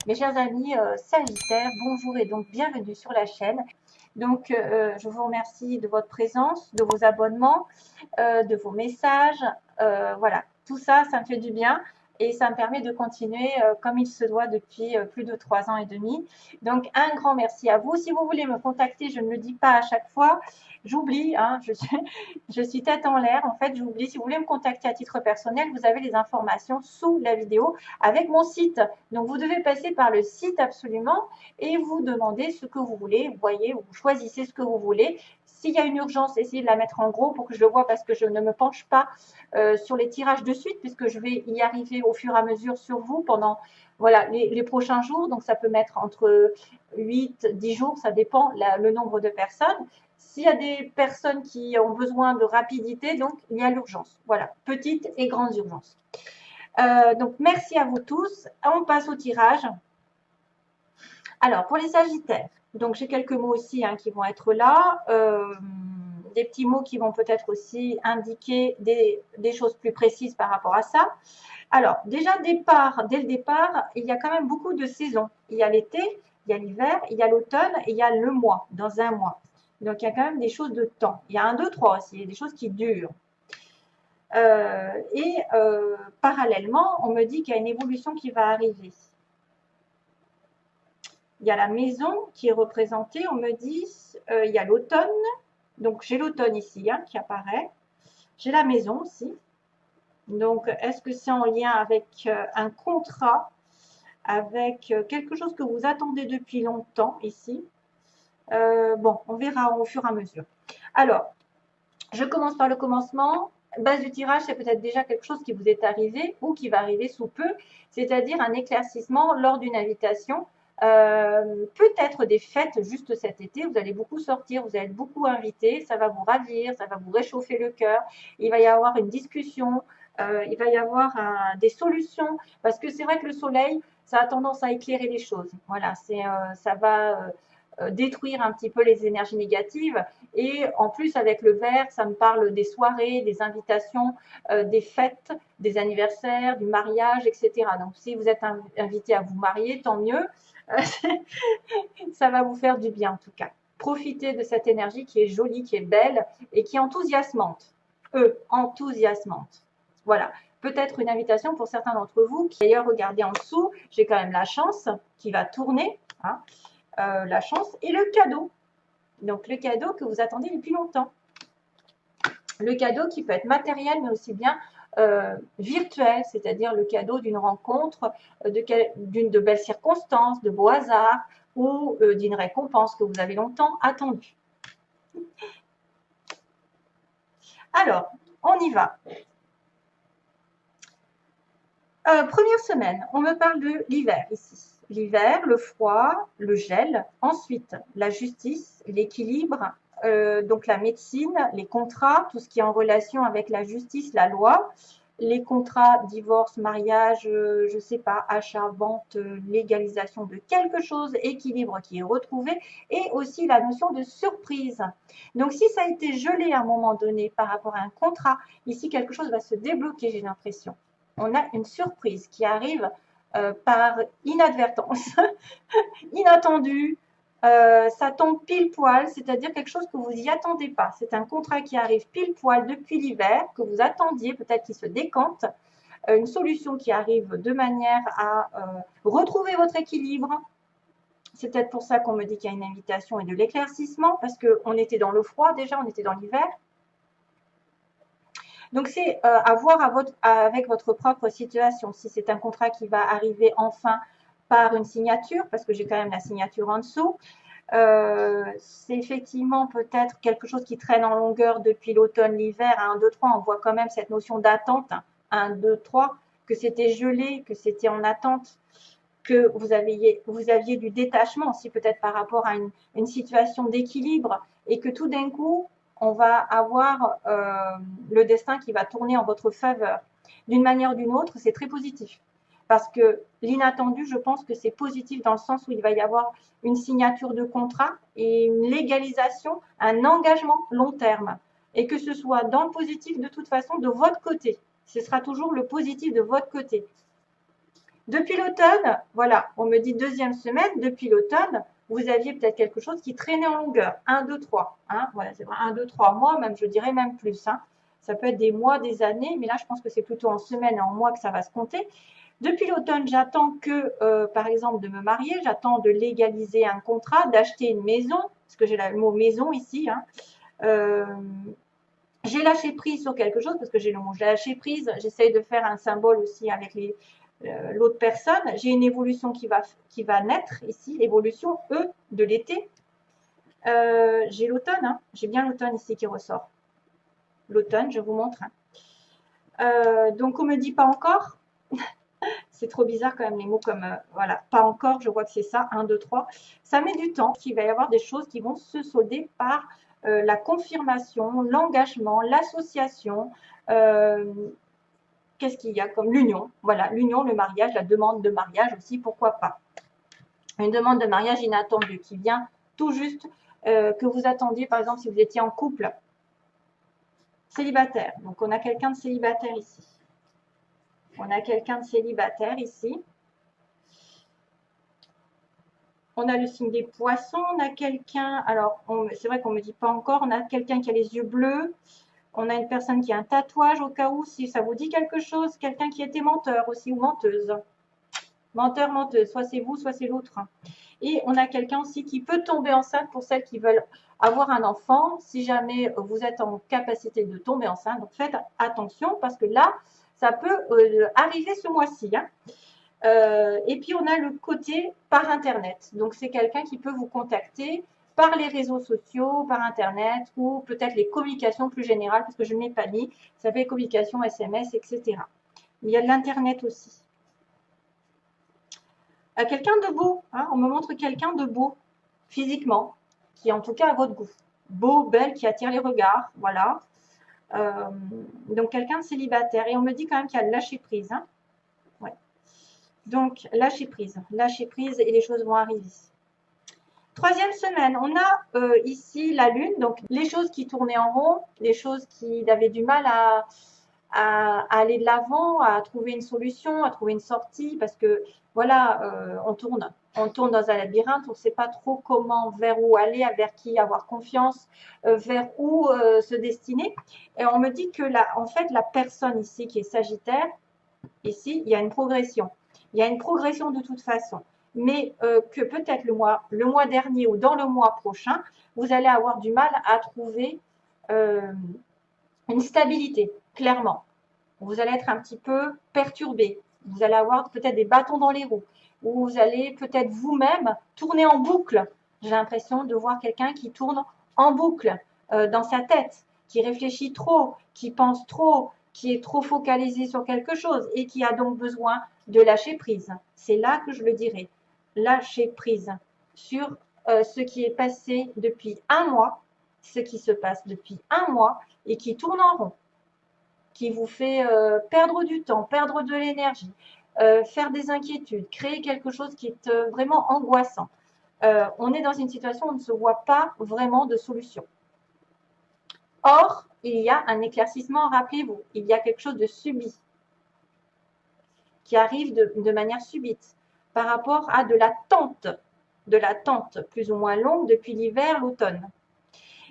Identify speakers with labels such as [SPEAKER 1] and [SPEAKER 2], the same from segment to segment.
[SPEAKER 1] Mes chers amis Sagittaires, bonjour et donc bienvenue sur la chaîne. Donc, je vous remercie de votre présence, de vos abonnements, de vos messages. Voilà, tout ça, ça me fait du bien et ça me permet de continuer comme il se doit depuis plus de 3 ans et demi. Donc, un grand merci à vous. Si vous voulez me contacter, je ne le dis pas à chaque fois. J'oublie, hein, je suis tête en l'air. En fait, j'oublie. Si vous voulez me contacter à titre personnel, vous avez les informations sous la vidéo avec mon site. Donc, vous devez passer par le site absolument et vous demandez ce que vous voulez. Vous voyez, vous choisissez ce que vous voulez. S'il y a une urgence, essayez de la mettre en gros pour que je le vois parce que je ne me penche pas sur les tirages de suite puisque je vais y arriver au fur et à mesure sur vous pendant voilà, les prochains jours. Donc, ça peut mettre entre 8, 10 jours, ça dépend le nombre de personnes. S'il y a des personnes qui ont besoin de rapidité, donc il y a l'urgence. Voilà, petites et grandes urgences. Donc, merci à vous tous. On passe au tirage. Alors, pour les Sagittaires, donc j'ai quelques mots aussi hein, qui vont être là. Des petits mots qui vont peut-être aussi indiquer des choses plus précises par rapport à ça. Alors, déjà, dès le départ, il y a quand même beaucoup de saisons. Il y a l'été, il y a l'hiver, il y a l'automne et il y a le mois, dans un mois. Donc, il y a quand même des choses de temps. Il y a 1, 2, 3 aussi, il y a des choses qui durent. Parallèlement, on me dit qu'il y a une évolution qui va arriver. Il y a la maison qui est représentée, on me dit, il y a l'automne. Donc, j'ai l'automne ici hein, qui apparaît. J'ai la maison aussi. Donc, est-ce que c'est en lien avec un contrat, avec quelque chose que vous attendez depuis longtemps ici? Bon, on verra au fur et à mesure. Alors, je commence par le commencement. Base du tirage, c'est peut-être déjà quelque chose qui vous est arrivé ou qui va arriver sous peu, c'est-à-dire un éclaircissement lors d'une invitation. Peut-être des fêtes juste cet été, vous allez beaucoup sortir, vous allez être beaucoup invité, ça va vous ravir, ça va vous réchauffer le cœur, il va y avoir une discussion, il va y avoir des solutions, parce que c'est vrai que le soleil, ça a tendance à éclairer les choses. Voilà, ça va détruire un petit peu les énergies négatives. Et en plus, avec le vert, ça me parle des soirées, des invitations, des fêtes, des anniversaires, du mariage, etc. Donc, si vous êtes invité à vous marier, tant mieux. Ça va vous faire du bien en tout cas. Profitez de cette énergie qui est jolie, qui est belle et qui est enthousiasmante. Enthousiasmante. Voilà. Peut-être une invitation pour certains d'entre vous. D'ailleurs, regardez en dessous, j'ai quand même la chance qui va tourner. Hein, la chance et le cadeau. Donc, le cadeau que vous attendez depuis longtemps. Le cadeau qui peut être matériel, mais aussi bien virtuel, c'est-à-dire le cadeau d'une rencontre, de belles circonstances, de beaux hasards ou d'une récompense que vous avez longtemps attendue. Alors, on y va. Première semaine, on me parle de l'hiver ici. L'hiver, le froid, le gel. Ensuite, la justice, l'équilibre, donc la médecine, les contrats, tout ce qui est en relation avec la justice, la loi, les contrats, divorce, mariage, je ne sais pas, achat, vente, légalisation de quelque chose, équilibre qui est retrouvé, et aussi la notion de surprise. Donc, si ça a été gelé à un moment donné par rapport à un contrat, ici, quelque chose va se débloquer, j'ai l'impression. On a une surprise qui arrive par inadvertance, inattendue, ça tombe pile poil, c'est-à-dire quelque chose que vous n'y attendez pas. C'est un contrat qui arrive pile poil depuis l'hiver, que vous attendiez, peut-être qu'il se décante, une solution qui arrive de manière à retrouver votre équilibre. C'est peut-être pour ça qu'on me dit qu'il y a une invitation et de l'éclaircissement, parce qu'on était dans le froid déjà, on était dans l'hiver. Donc, c'est à voir avec votre propre situation. Si c'est un contrat qui va arriver enfin par une signature, parce que j'ai quand même la signature en dessous, c'est effectivement peut-être quelque chose qui traîne en longueur depuis l'automne, l'hiver. À 1, 2, 3, on voit quand même cette notion d'attente. 1, 2, 3, que c'était gelé, que c'était en attente, que vous aviez du détachement aussi peut-être par rapport à une situation d'équilibre et que tout d'un coup, on va avoir le destin qui va tourner en votre faveur. D'une manière ou d'une autre, c'est très positif. Parce que l'inattendu, je pense que c'est positif dans le sens où il va y avoir une signature de contrat et une légalisation, un engagement long terme. Et que ce soit dans le positif de toute façon de votre côté. Ce sera toujours le positif de votre côté. Depuis l'automne, voilà, on me dit deuxième semaine, depuis l'automne, vous aviez peut-être quelque chose qui traînait en longueur. 1, 2, 3. Hein, voilà, c'est vrai, 1, 2, 3 mois, même, je dirais même plus. Hein. Ça peut être des mois, des années, mais là, je pense que c'est plutôt en semaines et en mois que ça va se compter. Depuis l'automne, j'attends que, par exemple, de me marier, j'attends de légaliser un contrat, d'acheter une maison, parce que j'ai le mot maison ici. Hein. J'ai lâché prise sur quelque chose, parce que j'ai le mot lâché prise. J'essaye de faire un symbole aussi avec l'autre personne. J'ai une évolution qui va naître ici, l'évolution E de l'été. J'ai l'automne, hein. J'ai bien l'automne ici qui ressort. L'automne, je vous montre. Hein. Donc, on me dit pas encore. C'est trop bizarre quand même les mots comme, voilà, pas encore, je vois que c'est ça, 1, 2, 3. Ça met du temps, il va y avoir des choses qui vont se solder par la confirmation, l'engagement, l'association, qu'est-ce qu'il y a comme l'union, voilà, l'union, le mariage, la demande de mariage aussi, pourquoi pas. Une demande de mariage inattendue qui vient tout juste, que vous attendiez, par exemple, si vous étiez en couple, célibataire. Donc, on a quelqu'un de célibataire ici. On a quelqu'un de célibataire ici. On a le signe des poissons, on a quelqu'un, alors c'est vrai qu'on ne me dit pas encore, on a quelqu'un qui a les yeux bleus, on a une personne qui a un tatouage au cas où, si ça vous dit quelque chose, quelqu'un qui était menteur aussi ou menteuse. Menteur, menteuse, soit c'est vous, soit c'est l'autre. Et on a quelqu'un aussi qui peut tomber enceinte pour celles qui veulent avoir un enfant, si jamais vous êtes en capacité de tomber enceinte. Donc faites attention parce que là, ça peut arriver ce mois-ci. Hein. Et puis, on a le côté par Internet. Donc, c'est quelqu'un qui peut vous contacter par les réseaux sociaux, par Internet ou peut-être les communications plus générales, parce que je ne l'ai pas mis. Ça fait communication, SMS, etc. Il y a de l'Internet aussi. Quelqu'un de beau. Hein, on me montre quelqu'un de beau, physiquement, qui est en tout cas à votre goût. Beau, belle, qui attire les regards. Voilà. Donc, quelqu'un de célibataire. Et on me dit quand même qu'il y a de lâcher prise. Hein. Ouais. Donc, lâcher prise et les choses vont arriver. Troisième semaine, on a ici la Lune, donc les choses qui tournaient en rond, les choses qui avaient du mal à aller de l'avant, à trouver une solution, à trouver une sortie, parce que voilà, on tourne dans un labyrinthe, on ne sait pas trop comment, vers où aller, vers qui avoir confiance, vers où se destiner. Et on me dit que en fait, la personne ici qui est Sagittaire, ici, il y a une progression. Il y a une progression de toute façon. Mais que peut-être le mois dernier ou dans le mois prochain, vous allez avoir du mal à trouver une stabilité, clairement. Vous allez être un petit peu perturbé. Vous allez avoir peut-être des bâtons dans les roues. Ou vous allez peut-être vous-même tourner en boucle. J'ai l'impression de voir quelqu'un qui tourne en boucle dans sa tête, qui réfléchit trop, qui pense trop, qui est trop focalisé sur quelque chose et qui a donc besoin de lâcher prise. C'est là que je le dirais. Lâcher prise sur ce qui est passé depuis un mois, ce qui se passe depuis un mois et qui tourne en rond, qui vous fait perdre du temps, perdre de l'énergie, faire des inquiétudes, créer quelque chose qui est vraiment angoissant. On est dans une situation où on ne se voit pas vraiment de solution. Or, il y a un éclaircissement, rappelez-vous, il y a quelque chose de subit qui arrive de manière subite par rapport à de l'attente plus ou moins longue depuis l'hiver, l'automne.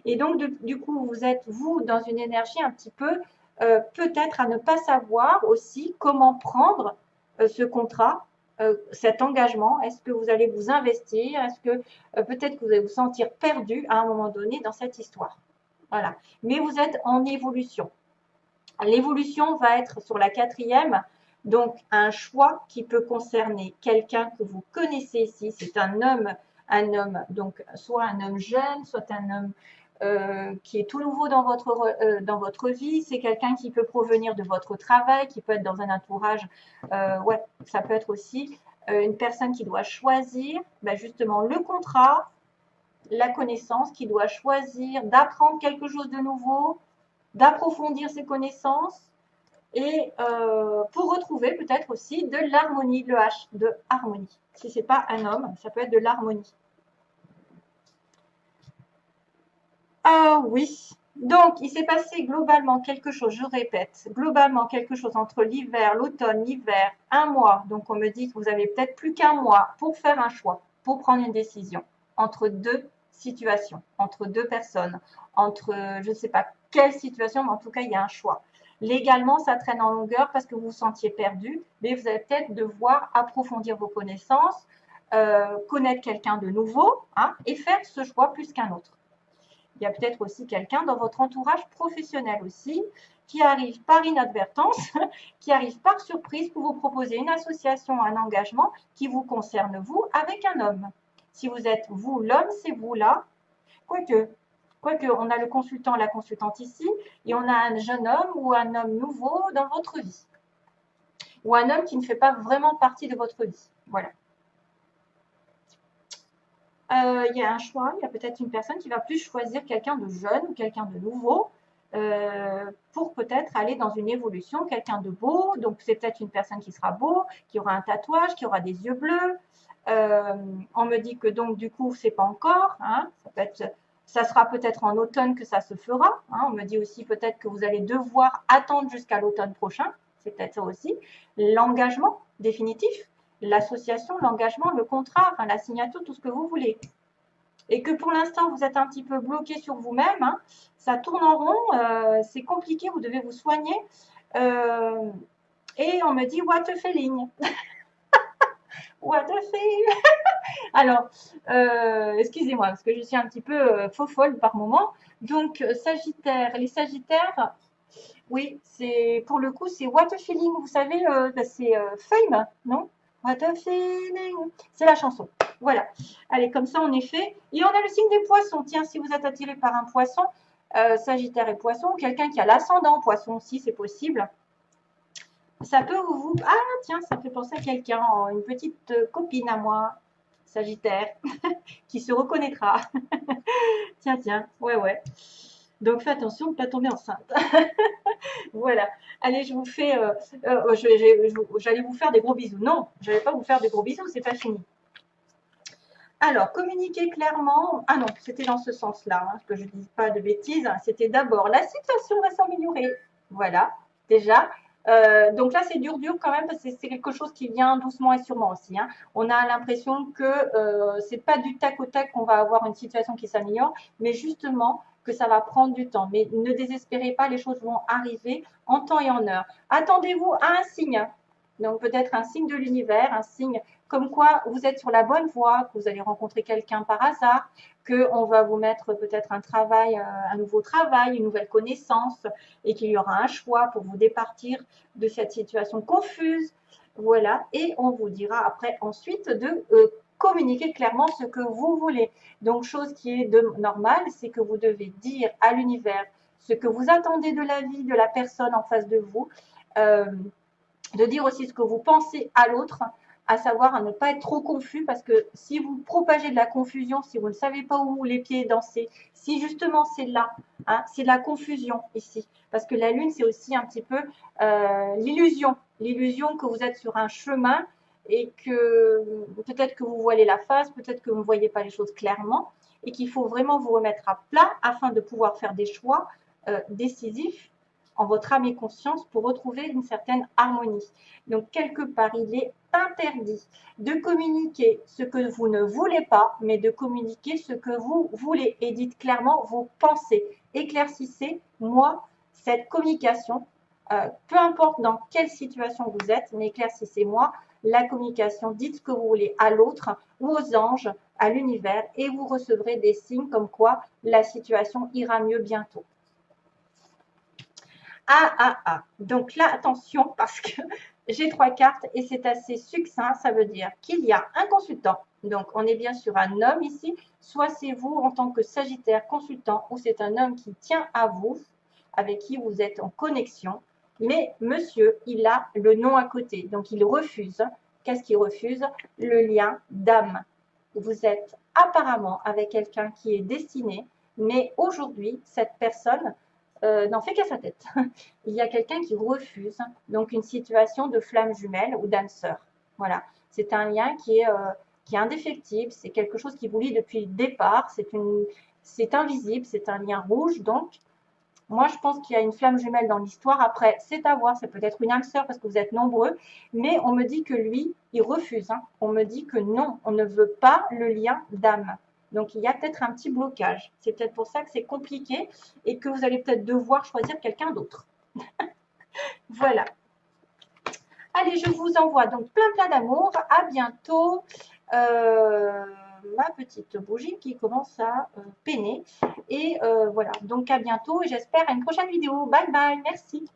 [SPEAKER 1] Et donc, du coup, vous êtes, vous, dans une énergie un petit peu, peut-être à ne pas savoir aussi comment prendre ce contrat, cet engagement. Est-ce que vous allez vous investir? Est-ce que peut-être que vous allez vous sentir perdu à un moment donné dans cette histoire? Voilà. Mais vous êtes en évolution. L'évolution va être sur la 4e, donc un choix qui peut concerner quelqu'un que vous connaissez ici. C'est un homme, donc soit un homme jeune, soit un homme qui est tout nouveau dans votre vie. C'est quelqu'un qui peut provenir de votre travail, qui peut être dans un entourage. Ouais, ça peut être aussi une personne qui doit choisir justement le contrat, la connaissance, qui doit choisir d'apprendre quelque chose de nouveau, d'approfondir ses connaissances et pour retrouver peut-être aussi de l'harmonie, le H de harmonie. Si ce n'est pas un homme, ça peut être de l'harmonie. Ah oui, Donc, il s'est passé globalement quelque chose, je répète, globalement quelque chose entre l'hiver, l'automne, l'hiver, un mois. Donc, on me dit que vous avez peut-être plus qu'un mois pour faire un choix, pour prendre une décision entre deux situations, entre deux personnes, entre je ne sais pas quelle situation, mais en tout cas, il y a un choix. Légalement, ça traîne en longueur parce que vous vous sentiez perdu, mais vous allez peut-être devoir approfondir vos connaissances, connaître quelqu'un de nouveau, hein, et faire ce choix plus qu'un autre. Il y a peut-être aussi quelqu'un dans votre entourage professionnel aussi qui arrive par inadvertance, qui arrive par surprise pour vous proposer une association, un engagement qui vous concerne vous avec un homme. Si vous êtes vous l'homme, c'est vous là. Quoique, on a le consultant, la consultante ici, et on a un jeune homme ou un homme nouveau dans votre vie. Ou un homme qui ne fait pas vraiment partie de votre vie. Voilà. Il y a un choix, il y a peut-être une personne qui va plus choisir quelqu'un de jeune ou quelqu'un de nouveau pour peut-être aller dans une évolution, quelqu'un de beau. Donc, c'est peut-être une personne qui sera beau, qui aura un tatouage, qui aura des yeux bleus. On me dit que donc, du coup, c'est pas encore. Hein, ça sera peut-être en automne que ça se fera. Hein, on me dit aussi peut-être que vous allez devoir attendre jusqu'à l'automne prochain. C'est peut-être ça aussi. L'engagement définitif, l'association, l'engagement, le contrat, enfin, la signature, tout ce que vous voulez. Et que pour l'instant, vous êtes un petit peu bloqué sur vous-même, hein, ça tourne en rond, c'est compliqué, vous devez vous soigner. Et on me dit, what a feeling. What a feeling. Alors, excusez-moi, parce que je suis un petit peu faux-folle par moment. Donc, Sagittaire, les Sagittaires, oui, c'est pour le coup, c'est what a feeling. Vous savez, c'est Fame, non? What a feeling. C'est la chanson. Voilà. Allez, comme ça, on est fait. Et on a le signe des poissons. Tiens, si vous êtes attiré par un poisson, Sagittaire et poisson, quelqu'un qui a l'ascendant poisson aussi, c'est possible. Ça peut vous... Ah, tiens, ça fait penser à quelqu'un, une petite copine à moi, Sagittaire, qui se reconnaîtra. Tiens, tiens, ouais. Donc, fais attention de ne pas tomber enceinte. Voilà. Allez, je vous fais. J'allais vous faire des gros bisous. Non, je ne vais pas vous faire des gros bisous, c'est pas fini. Alors, communiquer clairement. Ah non, c'était dans ce sens-là, hein, que je ne dise pas de bêtises. C'était d'abord la situation va s'améliorer. Voilà, déjà. Donc là, c'est dur quand même parce que c'est quelque chose qui vient doucement et sûrement aussi. Hein. On a l'impression que c'est pas du tac au tac qu'on va avoir une situation qui s'améliore, mais justement que ça va prendre du temps. Mais ne désespérez pas, les choses vont arriver en temps et en heure. Attendez-vous à un signe. Donc peut-être un signe de l'univers, un signe comme quoi vous êtes sur la bonne voie, que vous allez rencontrer quelqu'un par hasard, qu'on va vous mettre peut-être un travail, un nouveau travail, une nouvelle connaissance, et qu'il y aura un choix pour vous départir de cette situation confuse. Voilà, et on vous dira après ensuite de communiquer clairement ce que vous voulez. Donc, chose qui est normale, c'est que vous devez dire à l'univers ce que vous attendez de la vie, de la personne en face de vous, de dire aussi ce que vous pensez à l'autre, à savoir à ne pas être trop confus, parce que si vous propagez de la confusion, si vous ne savez pas où les pieds danser, si justement c'est là, hein, c'est la confusion ici, parce que la lune c'est aussi un petit peu l'illusion que vous êtes sur un chemin et que peut-être que vous voilez la face, peut-être que vous ne voyez pas les choses clairement et qu'il faut vraiment vous remettre à plat afin de pouvoir faire des choix décisifs en votre âme et conscience pour retrouver une certaine harmonie. Donc, quelque part, il est interdit de communiquer ce que vous ne voulez pas, mais de communiquer ce que vous voulez. Et dites clairement vos pensées. Éclaircissez, moi, cette communication, peu importe dans quelle situation vous êtes, mais éclaircissez-moi la communication. Dites ce que vous voulez à l'autre ou aux anges, à l'univers, et vous recevrez des signes comme quoi la situation ira mieux bientôt. Donc là, attention, parce que j'ai 3 cartes et c'est assez succinct. Ça veut dire qu'il y a un consultant. Donc, on est bien sur un homme ici. Soit c'est vous en tant que Sagittaire consultant ou c'est un homme qui tient à vous, avec qui vous êtes en connexion. Mais monsieur, il a le nom à côté. Donc, il refuse. Qu'est-ce qu'il refuse? Le lien d'âme. Vous êtes apparemment avec quelqu'un qui est destiné. Mais aujourd'hui, cette personne n'en fait qu'à sa tête. Il y a quelqu'un qui refuse donc une situation de flamme jumelle ou d'âme sœur. Voilà, c'est un lien qui est indéfectible, c'est quelque chose qui vous lie depuis le départ, c'est invisible, c'est un lien rouge donc, Moi, je pense qu'il y a une flamme jumelle dans l'histoire. Après, c'est à voir, c'est peut-être une âme sœur parce que vous êtes nombreux, mais on me dit que lui, il refuse. Hein. On me dit que non, on ne veut pas le lien d'âme. Donc, il y a peut-être un petit blocage. C'est peut-être pour ça que c'est compliqué et que vous allez peut-être devoir choisir quelqu'un d'autre. Voilà. Allez, je vous envoie donc plein d'amour. À bientôt. Ma petite bougie qui commence à peiner. Et voilà, donc à bientôt et j'espère à une prochaine vidéo. Bye bye, merci.